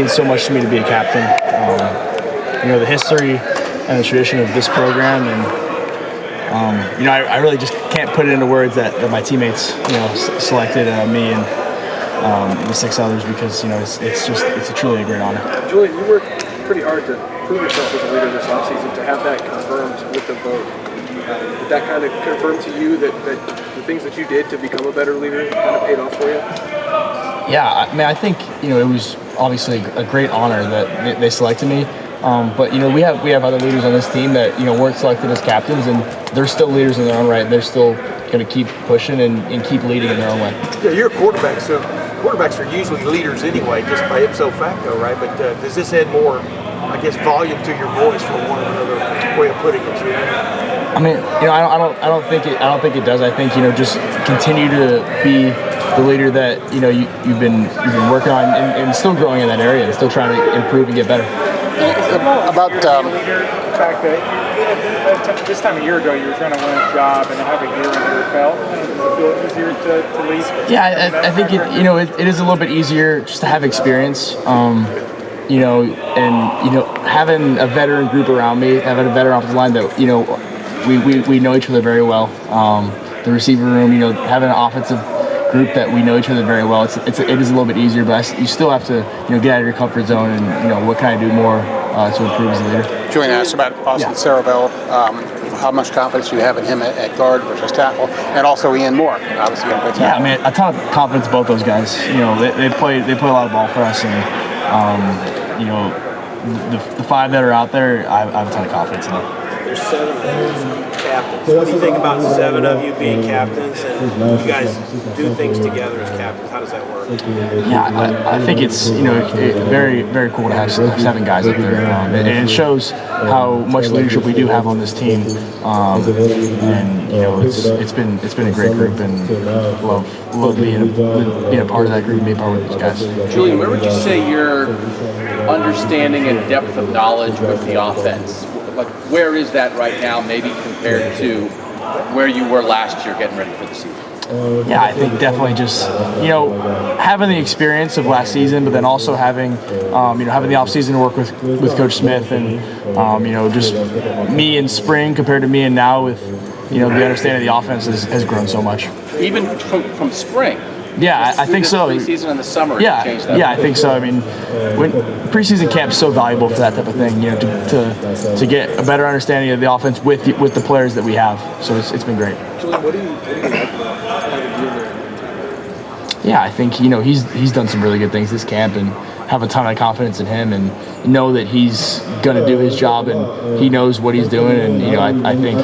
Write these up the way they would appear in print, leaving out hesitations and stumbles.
Means so much to me to be a captain. The history and the tradition of this program, and I really just can't put it into words that my teammates selected me and the 6 others, because it's truly a great honor. Julian, you worked pretty hard to prove yourself as a leader this offseason. To have that confirmed with the vote, did that kind of confirm to you that the things that you did to become a better leader kind of paid off for you? Yeah, I mean, I think it was obviously a great honor that they selected me. But we have other leaders on this team that weren't selected as captains, and they're still leaders in their own right. They're still going to keep pushing and keep leading in their own way. Yeah, you're a quarterback, so quarterbacks are usually leaders anyway, just by ipso facto, right? But does this add more, I guess, volume to your voice, for one or another way of putting it? I mean, I don't think it does. I think just continue to be the leader that you've been working on and still growing in that area and still trying to improve and get better. About the fact that this time a year ago you were trying to win a job and have a year under your belt, does it feel easier to lead? Yeah, I think it is a little bit easier just to have experience. And having a veteran group around me, having a veteran offensive line that we know each other very well. The receiver room, having an offensive group that we know each other very well. It is a little bit easier, but you still have to get out of your comfort zone and what can I do more to improve as a leader. Julian asked about Austin Cerebell. How much confidence do you have in him at guard versus tackle, and also Ian Moore, obviously a good tackle. Yeah, I mean, a ton of confidence in both those guys. They play a lot of ball for us, and the 5 that are out there, I have a ton of confidence in them. There's 7 captains. What do you think about 7 of you being captains, and you guys do things together as captains? How does that work? Yeah, I think it's very, very cool to have 7 guys up there, and it shows how much leadership we do have on this team. And it's been a great group, and love being a part of that group and being part of those guys. Julian, where would you say your understanding and depth of knowledge with the offense? Like, where is that right now, maybe compared to where you were last year getting ready for the season? Yeah, I think definitely just having the experience of last season, but then also having having the off season to work with Coach Smith, and just me in spring compared to me and now, with the understanding of the offense has grown so much. Even from spring. Yeah, I think so. Preseason in the summer. Yeah, I think so. I mean, when preseason camp's so valuable for that type of thing, to get a better understanding of the offense with the players that we have. So it's been great. Julian, what do you like about having you there? Yeah, I think he's done some really good things this camp, and have a ton of confidence in him, and know that he's going to do his job, and he knows what he's doing. And I think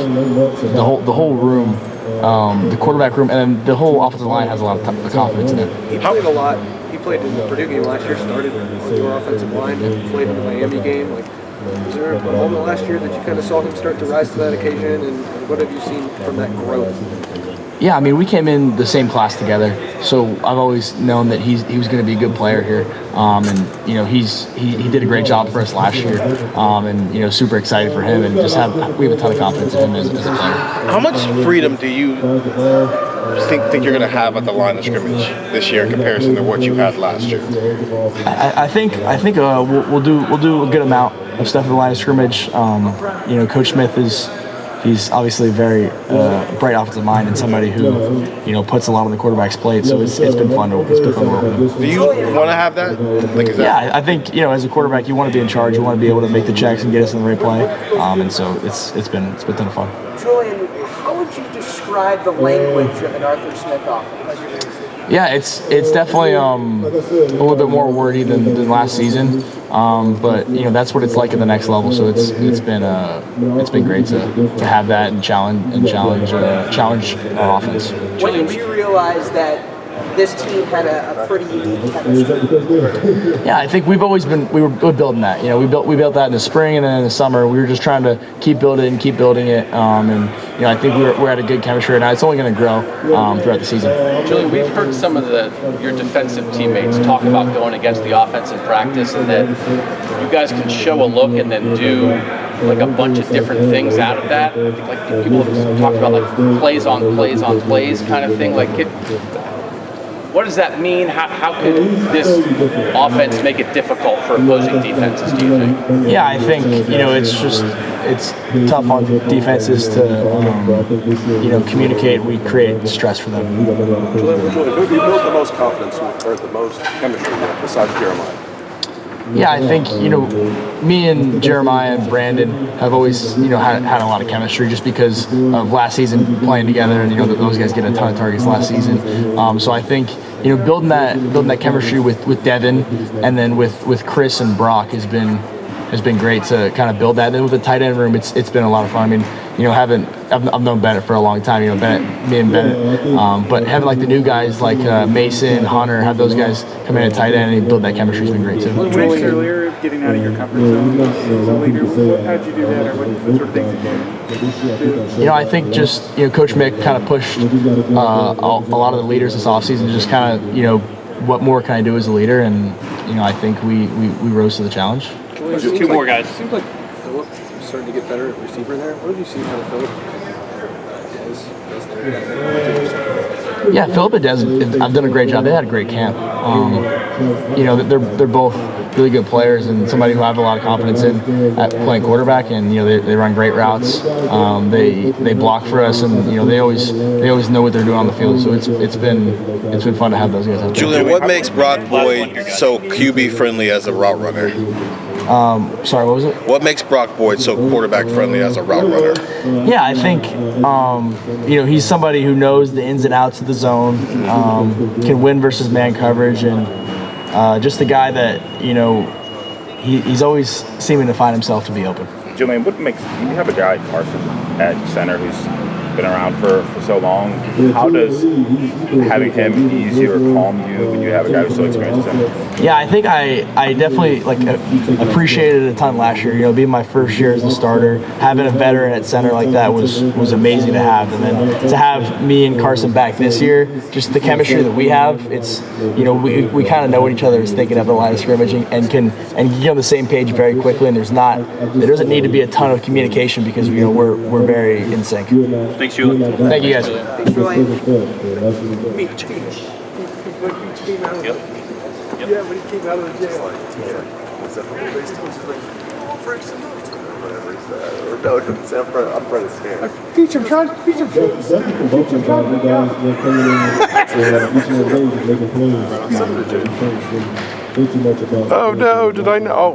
the whole room. The quarterback room, and then the whole offensive line has a lot of confidence in it. He played a lot. He played in the Purdue game last year, started on your offensive line, played in the Miami game. Was there a moment last year that you kind of saw him start to rise to that occasion, and what have you seen from that growth? Yeah, I mean, we came in the same class together, so I've always known that he was going to be a good player here, and he did a great job for us last year, and super excited for him, and we have a ton of confidence in him as a player. How much freedom do you think you're going to have at the line of scrimmage this year in comparison to what you had last year? I think we'll do a good amount of stuff at the line of scrimmage. Coach Smith he's obviously a very bright offensive mind, and somebody who puts a lot on the quarterback's plate. So it's been fun to work with him. Do you want to have that? Yeah, I think as a quarterback, you want to be in charge. You want to be able to make the checks and get us in the right play. And so it's been a ton of fun. Julian, how would you describe the language of an Arthur Smith offense? Yeah, it's definitely a little bit more wordy than last season, but that's what it's like at the next level. So it's been great to have that and challenge our offense. When did you realize that this team had a pretty unique chemistry? Yeah, I think we've always been we were building that. We built that in the spring, and then in the summer we were just trying to keep building it. And I think we're at a good chemistry right now. It's only going to grow throughout the season. Julian, we've heard some of your defensive teammates talk about going against the offense in practice, and that you guys can show a look and then do like a bunch of different things out of that. Like people have talked about like plays on plays on plays kind of thing. what does that mean? How could this offense make it difficult for opposing defenses, do you think? Yeah, I think, it's tough on defenses to, communicate. We create stress for them. Julian, who have you built the most confidence with, or the most chemistry with, besides Jeremiah? Yeah, I think, me and Jeremiah and Brandon have always, had a lot of chemistry just because of last season playing together, and, those guys get a ton of targets last season. So I think, building that chemistry with Devin and then with Chris and Brock has been great to kind of build that. And with the tight end room, it's been a lot of fun. I mean, I've known Bennett for a long time, me and Bennett. But having like the new guys like Mason, Hunter, have those guys come in at tight end and build that chemistry has been great too. You mentioned earlier getting out of your comfort zone as a leader. How'd you do that, or what sort of things did you do? I think just Coach Mick kind of pushed a lot of the leaders this offseason, just kind of what more can I do as a leader, and I think we rose to the challenge. Just two more guys. It seems like Phillip is starting to get better at receiver there. What have you seen out of Phillip? Yeah, Phillip and Des have done a great job. They had a great camp. They're both really good players and somebody who I have a lot of confidence in at playing quarterback. And they run great routes. They block for us, and they always know what they're doing on the field. So it's been fun to have those guys out there. Julian, what makes Brock Boyd so QB friendly as a route runner? Sorry, what was it? What makes Brock Boyd so quarterback friendly as a route runner? Yeah, I think he's somebody who knows the ins and outs of the zone, can win versus man coverage, and just a guy that he's always seeming to find himself to be open. Julian, what makes you have a guy Carson at center who's been around for so long? How does having him ease you or calm you when you have a guy who's so experienced as him? Yeah, I think I definitely appreciated it a ton last year. Being my first year as a starter, having a veteran at center like that was amazing to have. And then to have me and Carson back this year, just the chemistry that we have, it's we kind of know what each other is thinking of the line of scrimmage and can get on the same page very quickly. And there doesn't need to be a ton of communication because we're very in sync. Thanks, Julian. Thank you guys. Yeah, when he came out of the jail, was that home-based coach? He's like, oh, Frank Sinatra, or whatever he said. Or no, it doesn't say, I'm trying to stand. Teach him, John. Teach him. Oh no, did I know?